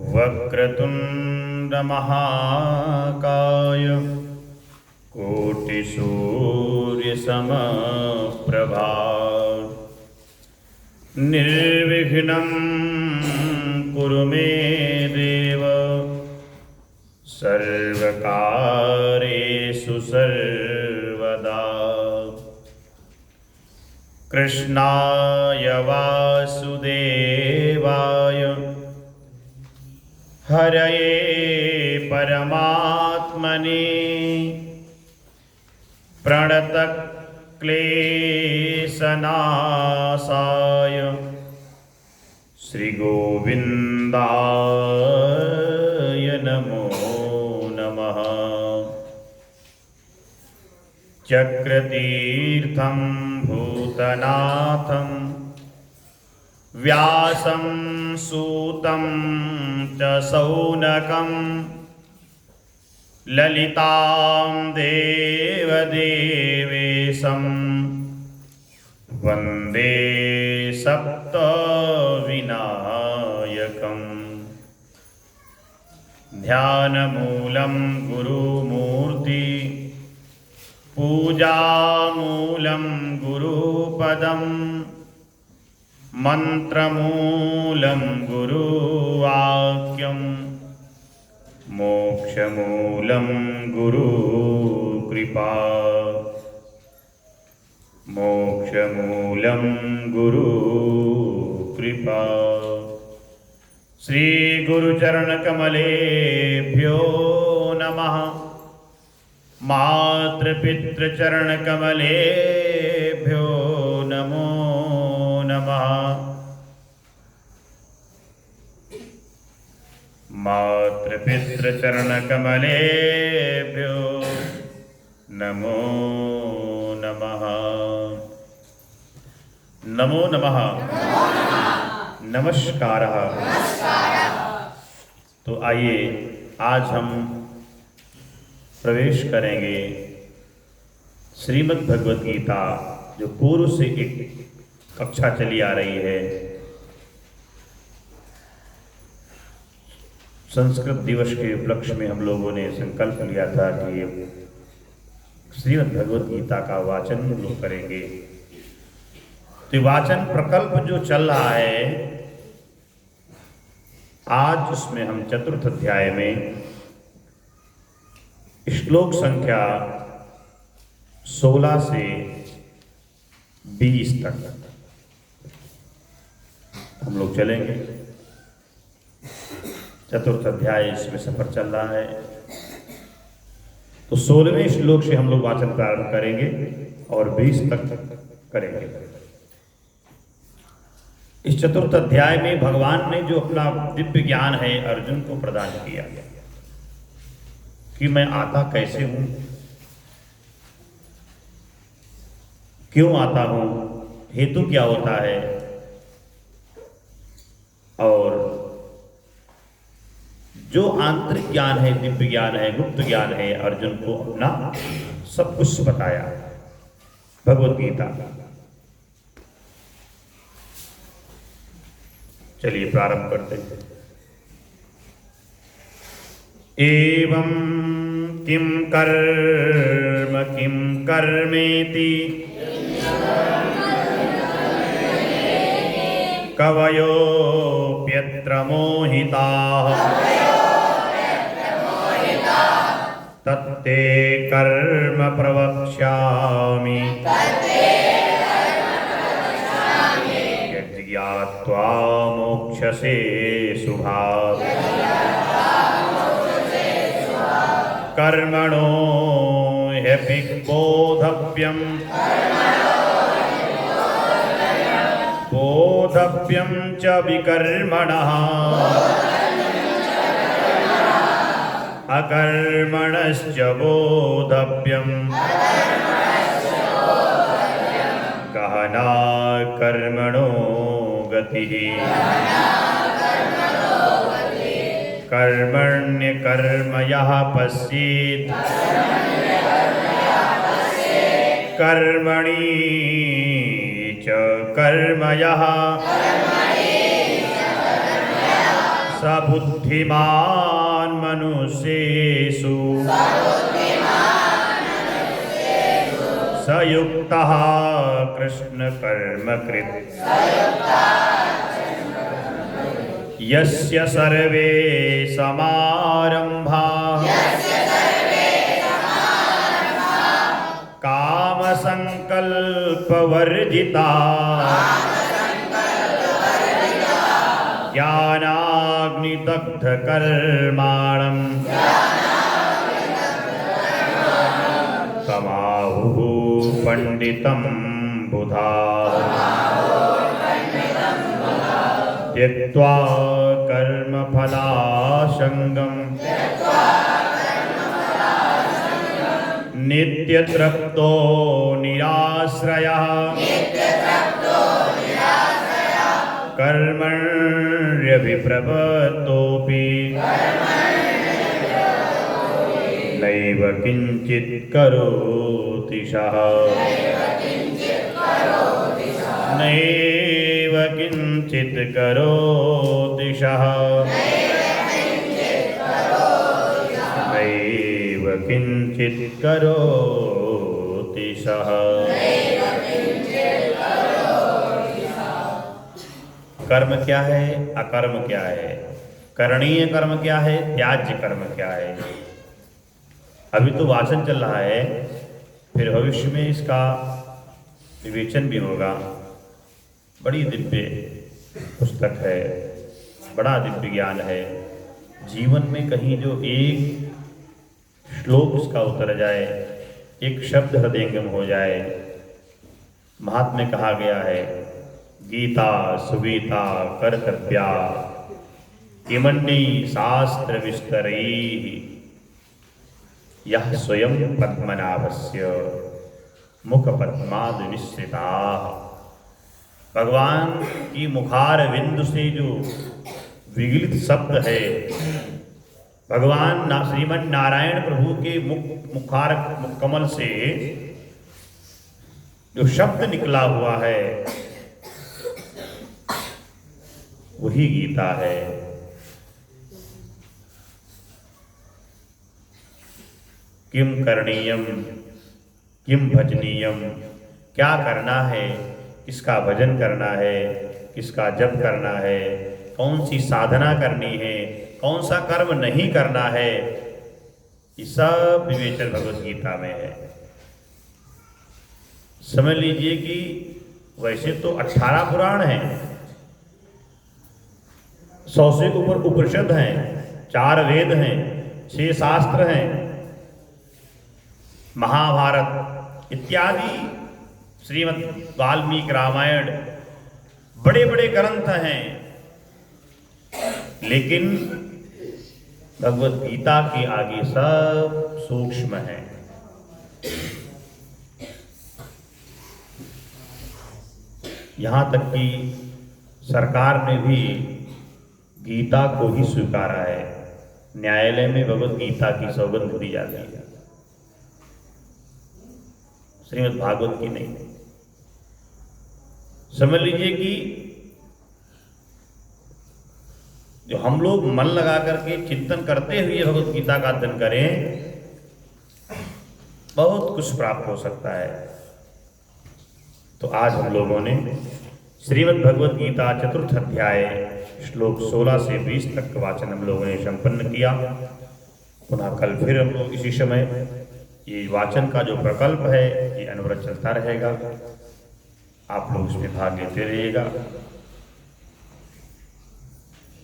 वक्रतुंड महाकाय कोटिसूर्य समप्रभा निर्विघ्नं कुरु मे देव सर्वकार्येषु सर्वदा। कृष्णाय वासुदेवाय हरये परमात्मने प्रणतक्लेशनाशाय श्रीगोविन्दाय नमो नमः। चक्रतीर्थं भूतनाथं व्यासं सूतं च शौनकं ललितां देवदेवेशं वन्दे सप्तविनायकम्। ध्यानमूलं गुरुमूर्ति पूजामूलं गुरुपदं मन्त्रमूलं गुरुवाक्यं मोक्षमूलं गुरुकृपा। मोक्षमूलं गुरुकृपा। श्रीगुरुचरणकमलेभ्यो नमः। मातृपितृचरणकमलेभ्यो नमो नमः। मातृपितृचरणकमलेभ्यो नमो नमः। नमो नमः। नमस्कारः। तो आइए आज हम प्रवेश करेंगे श्रीमद् भगवद गीता, जो पूर्व से एक कक्षा चली आ रही है। संस्कृत दिवस के उपलक्ष्य में हम लोगों ने संकल्प लिया था कि श्रीमद् भगवद गीता का वाचन हम लोग करेंगे। तो वाचन प्रकल्प जो चल रहा है, आज उसमें हम चतुर्थ अध्याय में श्लोक संख्या 16 से 20 तक हम लोग चलेंगे। चतुर्थ अध्याय इसमें सफर चल रहा है, तो 16वें श्लोक से हम लोग वाचन प्रारंभ करेंगे और 20 तक करेंगे। इस चतुर्थ अध्याय में भगवान ने जो अपना दिव्य ज्ञान है अर्जुन को प्रदान किया कि मैं आता कैसे हूं, क्यों आता हूं, हेतु क्या होता है, और जो आंतरिक ज्ञान है, दिव्य ज्ञान है, गुप्त ज्ञान है, अर्जुन को अपना सब कुछ बताया भगवद गीता। चलिए प्रारंभ करते हैं। एवं किं कर्म किं कर्मेति कवयोऽप्यत्र मोहिताः तत्ते कर्म प्रवक्ष्यामि यज्ञात्वा मोक्षसे शुभात्। कर्मणो ह्यपि बोधव्यं च विकर्मणः अकर्मणश्च बोधव्यम्। गहना कर्मणो गतिः कर्मण्यकर्म यः पश्येत् कर्मणि च कर्म यः सबुद्धिमान् मनुष्येषु सयुक्तः कृष्णकर्मकृत् यस्य सर्वे समारम्भाः कामसङ्कल्पवर्जिताः ज्ञानाग्निदग्धकर्माणम् तमाहुः पंडितं बुधाः त्यक्त्वा कर्मफलासङ्गम् नित्यतृप्तो निराश्रयः कर्मण्यभिप्रवृत्तोऽपि नैव किञ्चित् करोति सः नैव किञ्चित् करोति सः नैव किञ्चित् करोति सः। कर्म क्या है, अकर्म क्या है, करणीय कर्म क्या है, त्याज्य कर्म क्या है। अभी तो वाचन चल रहा है, फिर भविष्य में इसका विवेचन भी होगा। बड़ी दिव्य पुस्तक है, बड़ा दिव्य ज्ञान है। जीवन में कहीं जो एक श्लोक इसका उतर जाए, एक शब्द हृदयंगम हो जाए। महात्म्य कहा गया है, गीता सुगीता कर्तव्या किमन्यी शास्त्र विस्तरैः यः स्वयं पद्मनाभस्य मुख पद्माद निश्चिताः। भगवान की मुखार बिंदु से जो विगलित शब्द है, भगवान श्रीमन नारायण प्रभु के मुखार कमल से जो शब्द निकला हुआ है वही गीता है। किम करणीयम किम भजनीयम, क्या करना है, किसका भजन करना है, किसका जप करना है, कौन सी साधना करनी है, कौन सा कर्म नहीं करना है, ये सब विवेचन भगवत गीता में है। समझ लीजिए कि वैसे तो 18 पुराण हैं, 100 से ऊपर उपनिषद हैं, 4 वेद हैं, 6 शास्त्र हैं, महाभारत इत्यादि, श्रीमद् वाल्मीकि रामायण, बड़े बड़े ग्रंथ हैं। लेकिन भगवत गीता के आगे सब सूक्ष्म है। यहाँ तक कि सरकार ने भी गीता को ही स्वीकारा है। न्यायालय में भगवत गीता की सौगंध दी जाती है, श्रीमद् भागवत की नहीं। समझ लीजिए कि जो हम लोग मन लगा करके चिंतन करते हुए भगवत गीता का अध्ययन करें, बहुत कुछ प्राप्त हो सकता है। तो आज हम लोगों ने श्रीमद् भगवत गीता चतुर्थ अध्याय श्लोक 16 से 20 तक का वाचन हम लोगों ने संपन्न किया। पुनः कल फिर हम लोग इसी समय ये वाचन का जो प्रकल्प है ये अनवरत चलता रहेगा। आप लोग इसमें भाग लेते रहिएगा।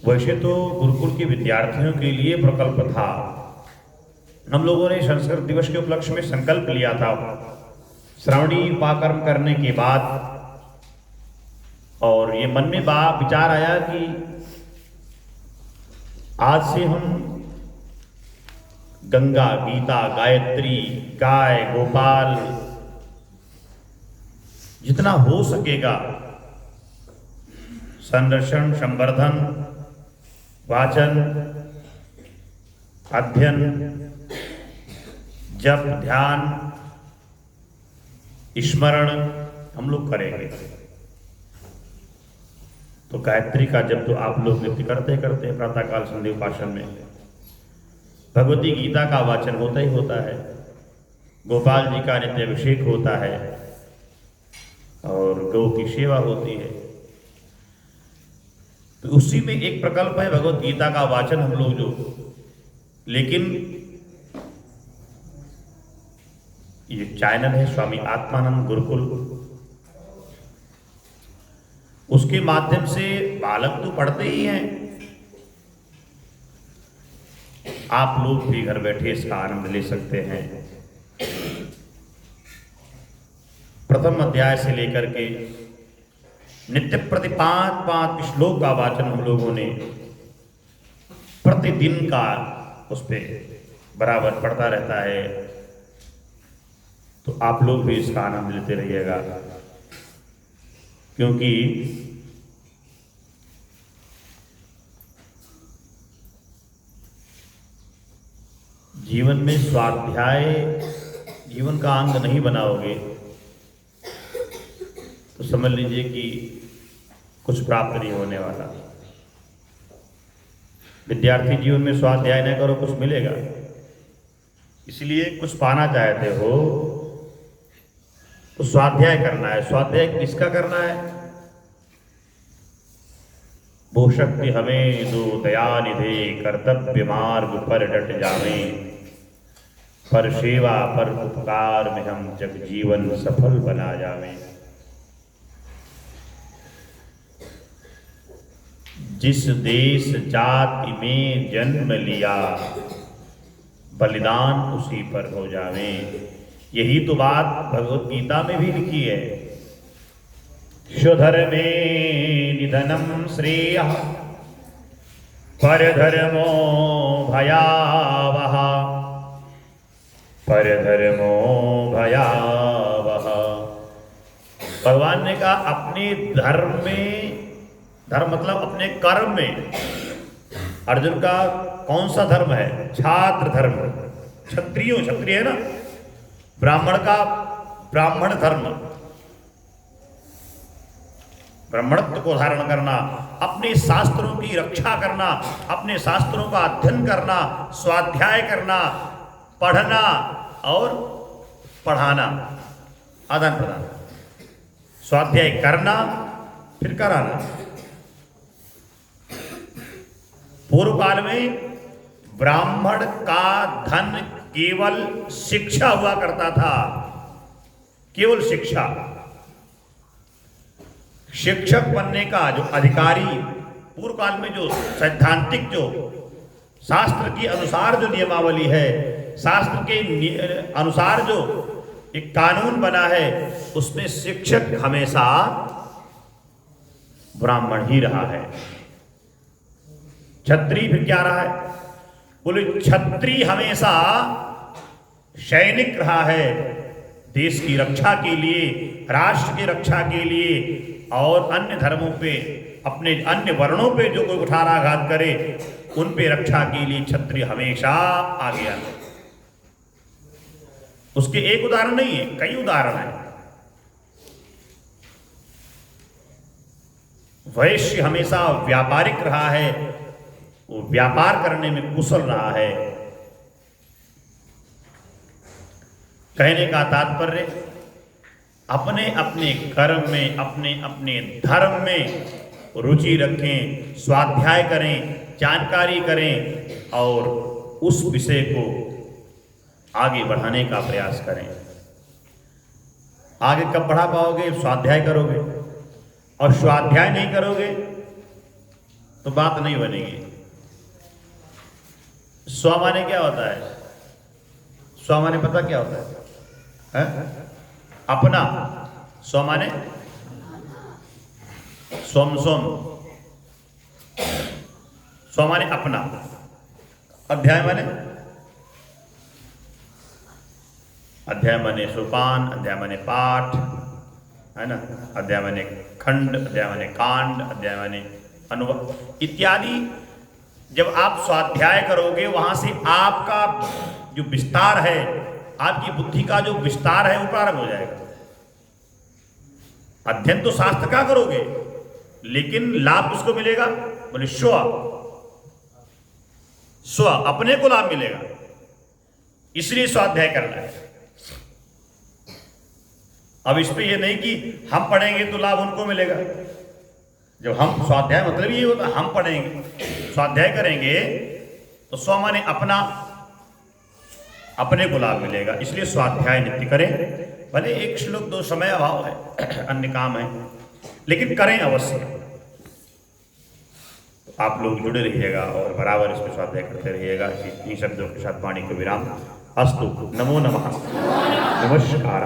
वैसे तो गुरुकुल के विद्यार्थियों के लिए प्रकल्प था। हम लोगों ने संस्कृत दिवस के उपलक्ष्य में संकल्प लिया था, श्रावणी उपाकर्म करने के बाद, और ये मन में विचार आया कि आज से हम गंगा, गीता, गायत्री, गाय, गोपाल, जितना हो सकेगा संरक्षण, संवर्धन, वाचन, अध्ययन, जप, ध्यान, स्मरण हम लोग करेंगे। तो तो गायत्री का जब तो आप लोग नित्य करते करते हैं प्रातःकाल संध्या उपासन में, भगवती गीता का वाचन होता ही होता है, गोपाल जी का नित्य अभिषेक होता है और गौ की सेवा होती है। तो उसी में एक प्रकल्प है भगवत गीता का वाचन हम लोग जो, लेकिन ये चैनल है स्वामी आत्मानंद गुरुकुल, उसके माध्यम से बालक तो पढ़ते ही हैं, आप लोग भी घर बैठे इसका आनंद ले सकते हैं। प्रथम अध्याय से लेकर के नित्य प्रति 5 श्लोक का वाचन हम लोगों ने प्रतिदिन का उस पर बराबर पढ़ता रहता है। तो आप लोग भी इसका आनंद लेते रहिएगा, क्योंकि जीवन में स्वाध्याय जीवन का अंग नहीं बनाओगे तो समझ लीजिए कि कुछ प्राप्त नहीं होने वाला। विद्यार्थी जीवन में स्वाध्याय न करो कुछ मिलेगा, इसलिए कुछ पाना चाहते हो तो स्वाध्याय करना है। स्वाध्याय किसका करना है? वो शक्ति हमें दो दयानिधे, कर्तव्य मार्ग पर डट जावे, पर सेवा पर उपकार में हम जग जीवन सफल बना जावे। जिस देश जाति में जन्म लिया, बलिदान उसी पर हो जावे। यही तो बात भगवत गीता में भी लिखी है। स्वधर्मे निधनम श्रेय, परधर्मो भयावह, परधर्मो भयावह। भगवान ने कहा अपने धर्म में, धर्म मतलब अपने कर्म में, अर्जुन का कौन सा धर्म है? छात्र धर्म। क्षत्रियो, क्षत्रिय है ना, ब्राह्मण का ब्राह्मण धर्म, ब्राह्मणत्व को धारण करना, अपने शास्त्रों की रक्षा करना, अपने शास्त्रों का अध्ययन करना, स्वाध्याय करना, पढ़ना और पढ़ाना, आदान प्रदान, स्वाध्याय करना फिर कराना। पूर्व काल में ब्राह्मण का धन केवल शिक्षा हुआ करता था, केवल शिक्षा। शिक्षक बनने का जो अधिकारी, पूर्व काल में जो सैद्धांतिक, जो शास्त्र के अनुसार जो नियमावली है, शास्त्र के अनुसार जो एक कानून बना है, उसमें शिक्षक हमेशा ब्राह्मण ही रहा है। क्षत्रिय फिर क्या रहा है? बोले क्षत्रिय हमेशा सैनिक रहा है, देश की रक्षा के लिए, राष्ट्र की रक्षा के लिए, और अन्य धर्मों पे, अपने अन्य वर्णों पे जो कोई कुठाराघात करे उन पे रक्षा के लिए क्षत्रिय हमेशा आगे आता है। उसके एक उदाहरण नहीं है, कई उदाहरण हैं। वैश्य हमेशा व्यापारिक रहा है, वो व्यापार करने में कुशल रहा है। कहने का तात्पर्य, अपने अपने कर्म में, अपने अपने धर्म में रुचि रखें, स्वाध्याय करें, जानकारी करें और उस विषय को आगे बढ़ाने का प्रयास करें। आगे कब बढ़ा पाओगे? स्वाध्याय करोगे, और स्वाध्याय नहीं करोगे तो बात नहीं बनेगी। स्व माने क्या होता है? स्व माने पता क्या होता है? अपना। स्व माने स्वम, स्वम, स्व माने अपना। अध्याय माने, अध्याय माने सोपान, अध्याय माने पाठ, है ना, अध्याय माने खंड, अध्याय माने कांड, अध्याय माने अनुभव इत्यादि। जब आप स्वाध्याय करोगे, वहां से आपका जो विस्तार है, आपकी बुद्धि का जो विस्तार है वो प्रारंभ हो जाएगा। अध्ययन तो शास्त्र का करोगे, लेकिन लाभ किसको मिलेगा? बोले स्व, स्व अपने को लाभ मिलेगा, इसलिए स्वाध्याय करना है। अब इस पे ये नहीं कि हम पढ़ेंगे तो लाभ उनको मिलेगा। जब हम स्वाध्याय मतलब ये होता, हम पढ़ेंगे स्वाध्याय करेंगे तो स्व माने अपना, अपने को लाभ मिलेगा, इसलिए स्वाध्याय नित्य करें। भले एक श्लोक दो समय अभाव है, अन्य काम है, लेकिन करें अवश्य। आप लोग जुड़े रहिएगा और बराबर इसमें स्वाध्याय करते रहिएगा। इन शब्दों के साथ वाणी को विराम। अस्तु। नमो नमः। नमस्कार।